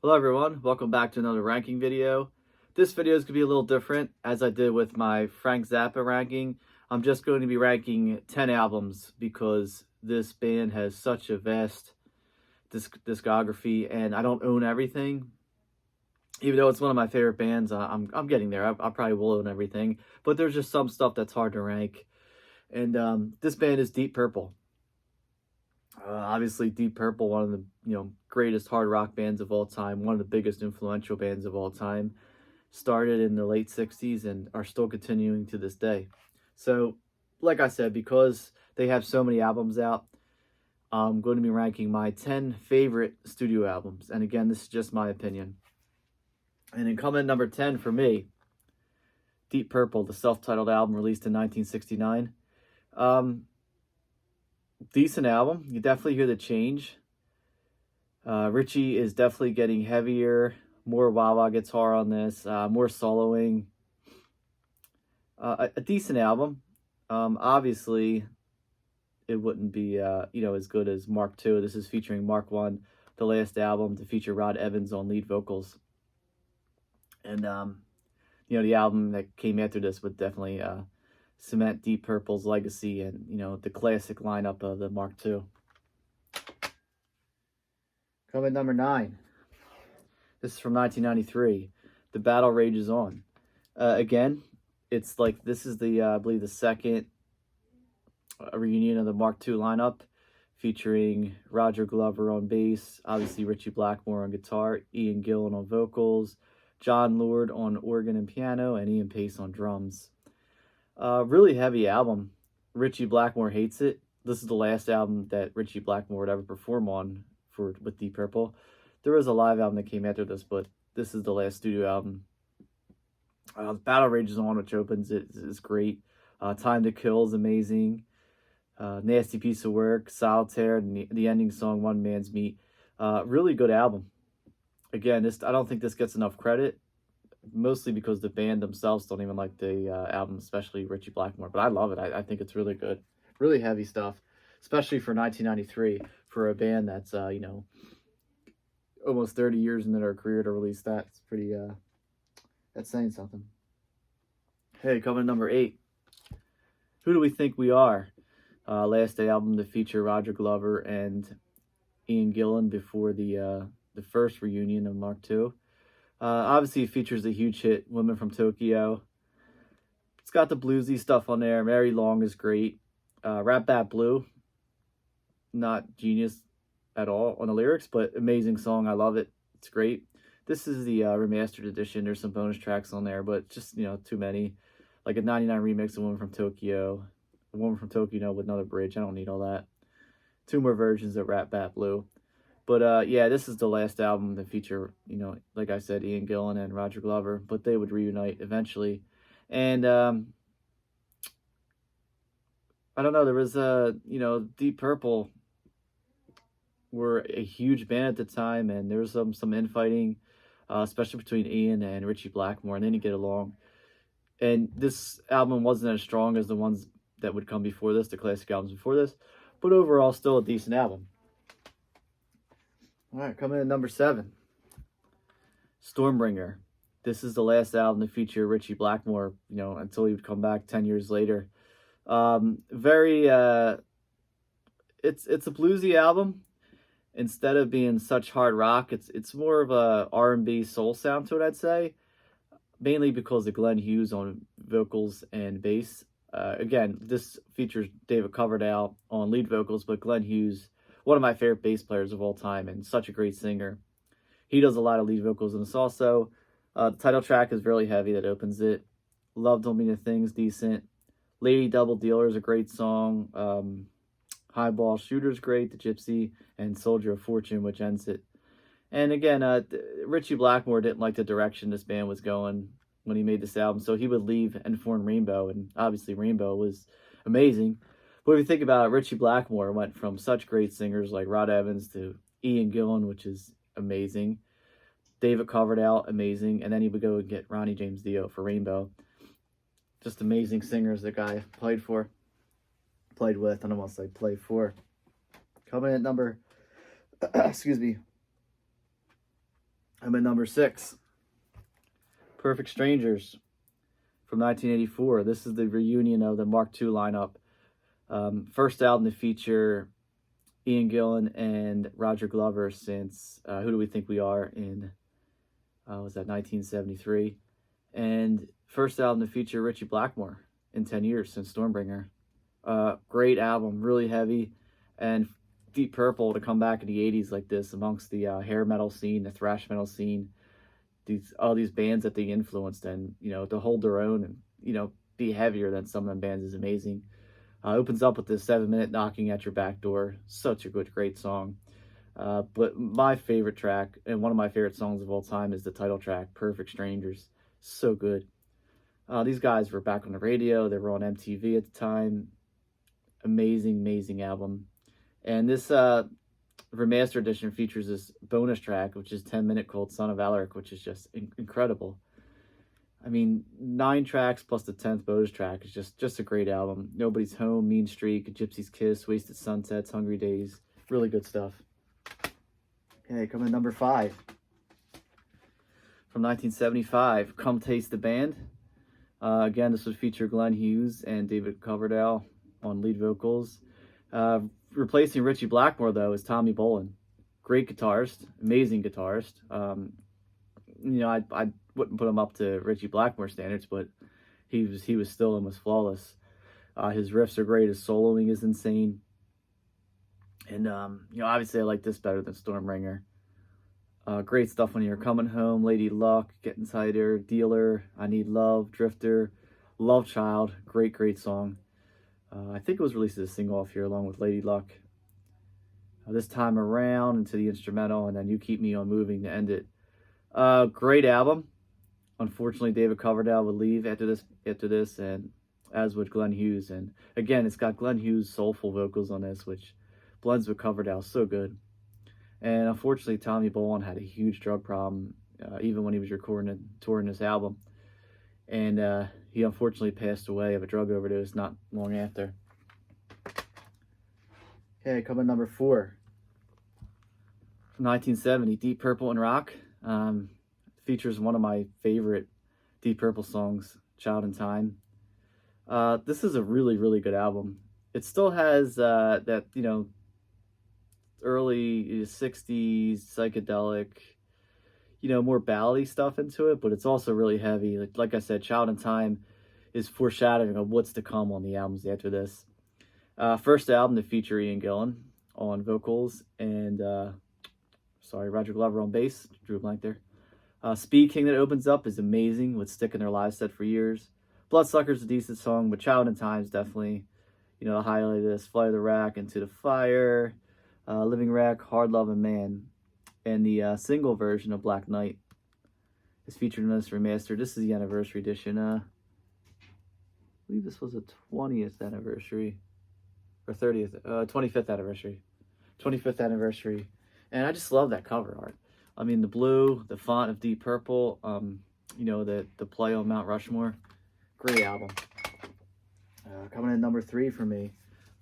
Hello everyone, welcome back to another ranking video. This video is going to be a little different as I did with my Frank Zappa ranking. I'm just going to be ranking 10 albums because this band has such a vast discography and I don't own everything. Even though it's one of my favorite bands, I'm getting there. I probably will own everything, but there's just some stuff that's hard to rank. And this band is Deep Purple. Obviously, Deep Purple, one of the greatest hard rock bands of all time, one of the biggest influential bands of all time, started in the late 60s and are still continuing to this day. So, like I said, because they have so many albums out, I'm going to be ranking my 10 favorite studio albums. And again, this is just my opinion. And in coming number 10 for me, Deep Purple, the self-titled album released in 1969. Decent album. You definitely hear the change. Richie is definitely getting heavier, more wah-wah guitar on this, more soloing. A decent album. Obviously, it wouldn't be as good as Mark II. This is featuring Mark I, the last album to feature Rod Evans on lead vocals. And the album that came after this would definitely cement Deep Purple's legacy and the classic lineup of the Mark II. Coming number 9. This is from 1993. The Battle Rages On. Again, it's like this is the I believe the second reunion of the Mark II lineup, featuring Roger Glover on bass, obviously Richie Blackmore on guitar, Ian Gillan on vocals, John Lord on organ and piano, and Ian Pace on drums. Really heavy album. Richie Blackmore hates it. This is the last album that Richie Blackmore would ever perform on with Deep Purple. There was a live album that came after this, but this is the last studio album. Battle Rages On, which opens it, is great. Time to Kill is amazing. Nasty Piece of Work, Solitaire, and the ending song, One Man's Meat. Really good album. Again, I don't think this gets enough credit, mostly because the band themselves don't even like the album, especially Richie Blackmore. But I love it. I think it's really good. Really heavy stuff, especially for 1993, for a band that's, almost 30 years into their career to release that. It's pretty, that's saying something. Hey, coming number 8. Who Do We Think We Are? Last album to feature Roger Glover and Ian Gillan before the first reunion of Mark II. Obviously, it features the huge hit, Women from Tokyo. It's got the bluesy stuff on there. Mary Long is great. Rap That Blue, not genius at all on the lyrics, but amazing song. I love it. It's great. This is the remastered edition. There's some bonus tracks on there, but just, too many. Like a 99 remix of Woman from Tokyo. A Woman from Tokyo with another bridge. I don't need all that. 2 more versions of Rap That Blue. But, yeah, this is the last album that feature, like I said, Ian Gillan and Roger Glover. But they would reunite eventually. And, I don't know, there was, Deep Purple were a huge band at the time. And there was some infighting, especially between Ian and Richie Blackmore. And they didn't get along. And this album wasn't as strong as the ones that would come before this, the classic albums before this. But overall, still a decent album. All right, coming in at number 7. Stormbringer. This is the last album to feature Richie Blackmore, until he would come back 10 years later. It's a bluesy album. Instead of being such hard rock, it's more of a R&B soul sound to it, I'd say. Mainly because of Glenn Hughes on vocals and bass. Again, this features David Coverdale on lead vocals, but Glenn Hughes, one of my favorite bass players of all time and such a great singer. He does a lot of lead vocals in this also. The title track is really heavy that opens it. Love Don't Mean a Thing's decent. Lady Double Dealer is a great song. Highball Shooter's great, The Gypsy, and Soldier of Fortune, which ends it. And again, Richie Blackmore didn't like the direction this band was going when he made this album, so he would leave and form Rainbow, and obviously Rainbow was amazing. But if you think about it, Richie Blackmore went from such great singers like Rod Evans to Ian Gillan, which is amazing, David Coverdale, amazing, and then he would go and get Ronnie James Dio for Rainbow. Just amazing singers the guy played with, I don't want to say played for. Coming at number, excuse me, I'm at number 6. Perfect Strangers from 1984. This is the reunion of the Mark II lineup. First album to feature Ian Gillan and Roger Glover since Who Do We Think We Are in, was that 1973? And first album to feature Ritchie Blackmore in 10 years since Stormbringer. Great album, really heavy, and Deep Purple to come back in the 80s like this amongst the hair metal scene, the thrash metal scene, all these bands that they influenced, and to hold their own and be heavier than some of them bands is amazing. Opens up with this 7-minute Knocking at Your Back Door. Such a great song. But my favorite track, and one of my favorite songs of all time, is the title track, Perfect Strangers. So good. These guys were back on the radio. They were on MTV at the time. Amazing album. And this remastered edition features this bonus track, which is 10-minute, called Son of Alaric, which is just incredible. I mean, 9 tracks plus the 10th bonus track is just a great album. Nobody's Home, Mean Streak, A Gypsy's Kiss, Wasted Sunsets, Hungry Days. Really good stuff. Okay, coming to number 5. From 1975, Come Taste the Band. Again, this would feature Glenn Hughes and David Coverdale on lead vocals. Replacing Ritchie Blackmore, though, is Tommy Bolin. Great guitarist, amazing guitarist. I wouldn't put him up to Ritchie Blackmore standards, but he was still almost flawless. His riffs are great. His soloing is insane. And obviously I like this better than Stormbringer. Great stuff on here. Coming Home, Lady Luck, Getting Tighter, Dealer, I Need Love, Drifter, Love Child. Great song. I think it was released as a single off here along with Lady Luck. This Time Around into the instrumental, and then You Keep Me On Moving to end it. Great album. Unfortunately, David Coverdale would leave after this, and as would Glenn Hughes. And again, it's got Glenn Hughes' soulful vocals on this, which blends with Coverdale so good. And unfortunately, Tommy Bolin had a huge drug problem, even when he was touring this album. And he unfortunately passed away of a drug overdose not long after. Okay, coming number 4. From 1970, Deep Purple and Rock. Features one of my favorite Deep Purple songs, Child in Time. This is a really good album. It still has that, early 60s psychedelic, more ballady stuff into it, but it's also really heavy. Like I said, Child in Time is foreshadowing of what's to come on the albums after this. First album to feature Ian Gillan on vocals and Roger Glover on bass. Drew a blank there. Speed King that opens up is amazing with Stick in their live set for years. Bloodsucker's a decent song, but Child in Time is definitely, the highlight of this. Fly the Rack, Into the Fire, Living Wreck, Hard Loving Man. And the single version of Black Knight is featured in this remaster. This is the anniversary edition. I believe this was a 20th anniversary. Or 25th anniversary. 25th anniversary. And I just love that cover art. I mean, the blue, the font of Deep Purple, the play on Mount Rushmore. Great album. Coming in number 3 for me.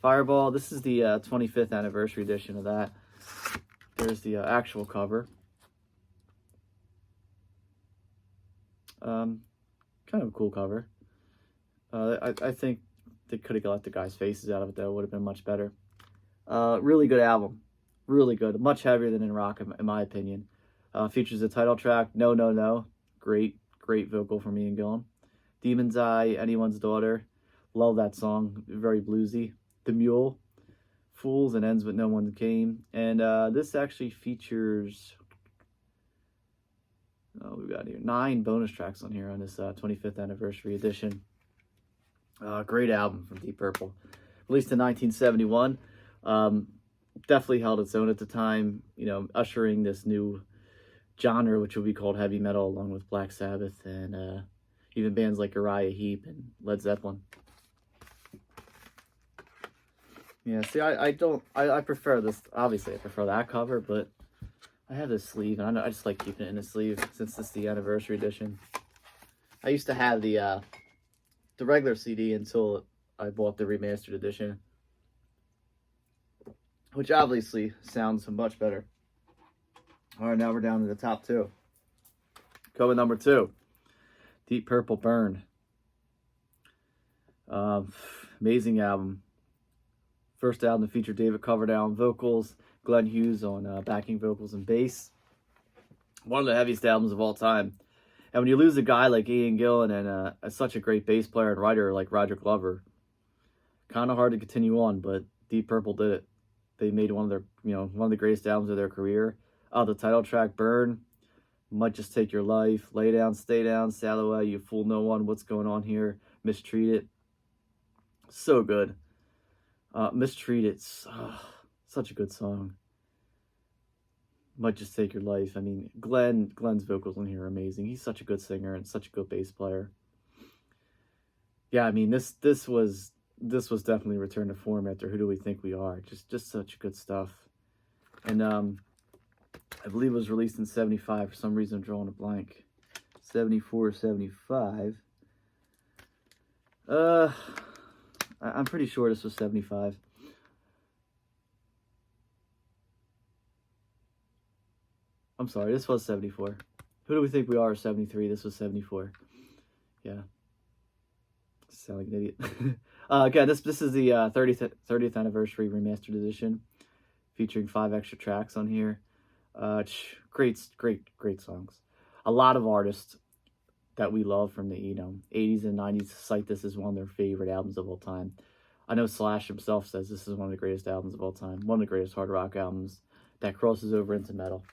Fireball. This is the 25th anniversary edition of that. There's the actual cover. Kind of a cool cover. I think they could have got the guys' faces out of it, though. It would have been much better. Really good album. Really good. Much heavier than in rock, in my opinion. Features the title track, No, No, No. Great vocal from Ian Gillan. Demon's Eye, Anyone's Daughter. Love that song. Very bluesy. The Mule. Fools, and ends with No One Came. And this actually features, we've got here 9 bonus tracks on here on this 25th anniversary edition. Great album from Deep Purple. Released in 1971. Definitely held its own at the time, ushering this new genre, which would be called heavy metal, along with Black Sabbath and even bands like Uriah Heep and Led Zeppelin. Yeah, see, I prefer this. Obviously, I prefer that cover, but I have this sleeve, and I just like keeping it in the sleeve since this is the anniversary edition. I used to have the regular CD until I bought the remastered edition, which obviously sounds much better. All right, now we're down to the top 2. Coming number 2, Deep Purple Burn. Amazing album. First album to feature David Coverdale on vocals, Glenn Hughes on backing vocals and bass. One of the heaviest albums of all time. And when you lose a guy like Ian Gillan and such a great bass player and writer like Roger Glover, kind of hard to continue on, but Deep Purple did it. They made one of their, one of the greatest albums of their career. The title track, Burn, Might Just Take Your Life, Lay Down, Stay Down, Sail Away, You Fool No One, What's Going On Here, Mistreated. So good. Mistreated, such a good song. Might Just Take Your Life. I mean, Glenn's vocals in here are amazing. He's such a good singer and such a good bass player. Yeah, I mean, this was definitely a return to form after Who Do We Think We Are. Just such good stuff. And I believe it was released in 75. For some reason, I'm drawing a blank. 74, 75. I'm pretty sure this was 75. I'm sorry, this was 74. Who Do We Think We Are 73. This was 74. Yeah. Sound like an idiot. Again, this is the 30th anniversary remastered edition, featuring 5 extra tracks on here. Great songs. A lot of artists that we love from the 80s and 90s cite this as one of their favorite albums of all time. I know Slash himself says this is one of the greatest albums of all time, one of the greatest hard rock albums that crosses over into metal.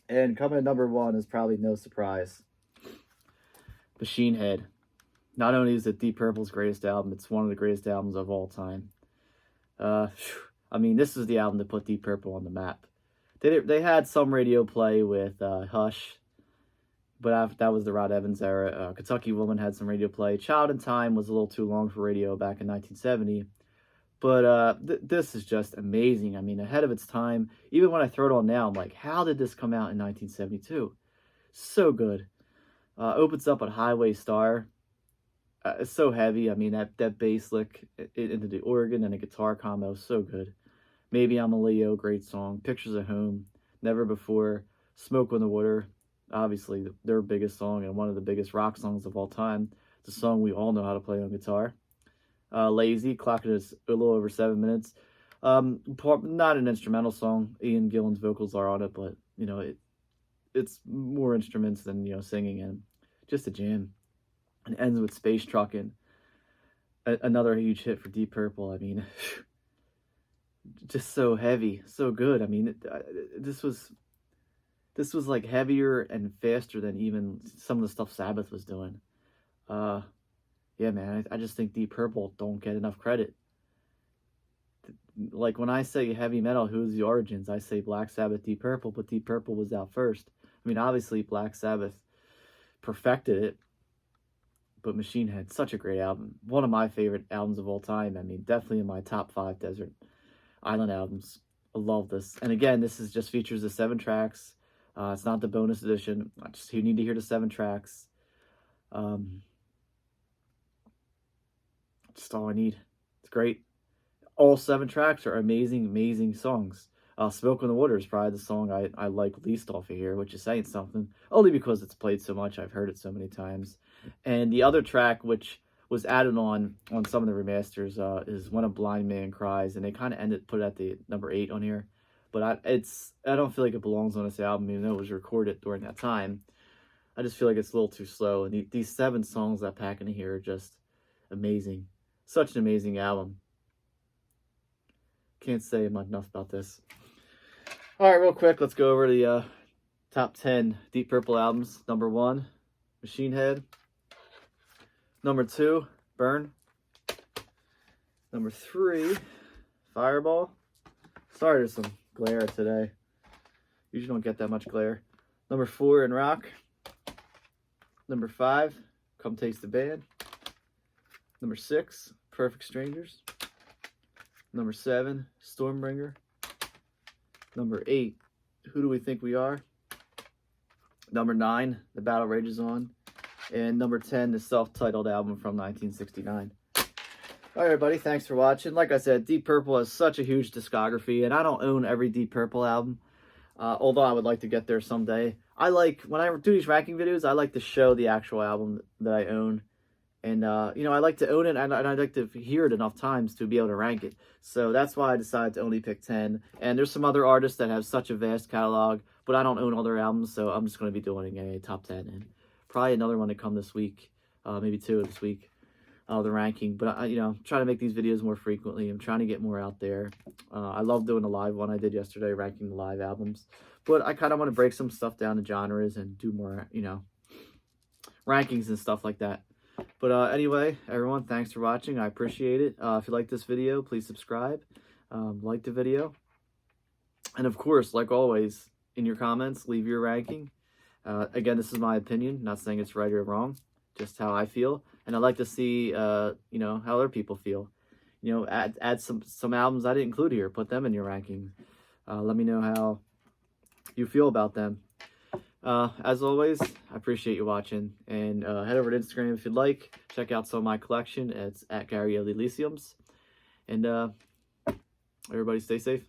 And coming at number 1 is probably no surprise, Machine Head. Not only is it Deep Purple's greatest album, it's one of the greatest albums of all time. I mean, this is the album that put Deep Purple on the map. They had some radio play with Hush, but that was the Rod Evans era. Kentucky Woman had some radio play. Child in Time was a little too long for radio back in 1970. But this is just amazing. I mean, ahead of its time. Even when I throw it on now, I'm like, how did this come out in 1972? So good. Opens up at Highway Star. It's so heavy. I mean, that bass lick into the organ and the guitar combo, so good. Maybe I'm a Leo, great song. Pictures of Home, Never Before, Smoke on the Water, obviously their biggest song and one of the biggest rock songs of all time. It's a song we all know how to play on guitar. Lazy, clocking us a little over 7 minutes. Not an instrumental song. Ian Gillan's vocals are on it, but it's more instruments than singing, and just a jam. And ends with Space Truckin'. Another huge hit for Deep Purple. I mean, just so heavy, so good. I mean, this was like heavier and faster than even some of the stuff Sabbath was doing. Yeah, man, I just think Deep Purple don't get enough credit. Like, when I say heavy metal, who's the origins? I say Black Sabbath, Deep Purple, but Deep Purple was out first. I mean, obviously, Black Sabbath perfected it, but Machine Head, such a great album. One of my favorite albums of all time. I mean, definitely in my top 5 Desert Island albums. I love this. And again, this just features the 7 tracks. It's not the bonus edition. You need to hear the 7 tracks. Just all I need. It's great. All 7 tracks are amazing songs. Smoke on the Water is probably the song I like least off of here, which is saying something. Only because it's played so much. I've heard it so many times. And the other track, which was added on some of the remasters, is When a Blind Man Cries. And they kind of put it at the number 8 on here. But I don't feel like it belongs on this album, even though it was recorded during that time. I just feel like it's a little too slow. And these 7 songs that pack in here are just amazing. Such an amazing album. Can't say enough about this. All right, real quick, let's go over the top 10 Deep Purple albums. Number 1, Machine Head. Number 2, Burn. Number 3, Fireball. Sorry, there's some glare today. Usually don't get that much glare. Number 4, In Rock. Number 5, Come Taste the Band. Number 6, Perfect Strangers. Number 7, Stormbringer. Number 8, Who Do We Think We Are? Number 9, The Battle Rages On. And number 10, the self-titled album from 1969. All right, everybody, thanks for watching. Like I said, Deep Purple has such a huge discography, and I don't own every Deep Purple album. Although I would like to get there someday. I like, when I do these ranking videos, I like to show the actual album that I own. And, you know, I like to own it, and I'd like to hear it enough times to be able to rank it. So that's why I decided to only pick 10. And there's some other artists that have such a vast catalog, but I don't own all their albums, so I'm just going to be doing a top 10. And probably another one to come this week, maybe 2 this week, the ranking. But, you know, trying to make these videos more frequently. I'm trying to get more out there. I love doing the live one I did yesterday, ranking the live albums. But I kind of want to break some stuff down to genres and do more, you know, rankings and stuff like that. But anyway, everyone, thanks for watching. I appreciate it. If you like this video, please subscribe, like the video. And of course, like always, in your comments, leave your ranking. Again, this is my opinion, not saying it's right or wrong, just how I feel. And I'd like to see, you know, how other people feel. You know, add some albums I didn't include here. Put them in your ranking. Let me know how you feel about them. As always, I appreciate you watching, and head over to Instagram if you'd like. Check out some of my collection. It's at Gary Elysiums. And everybody stay safe.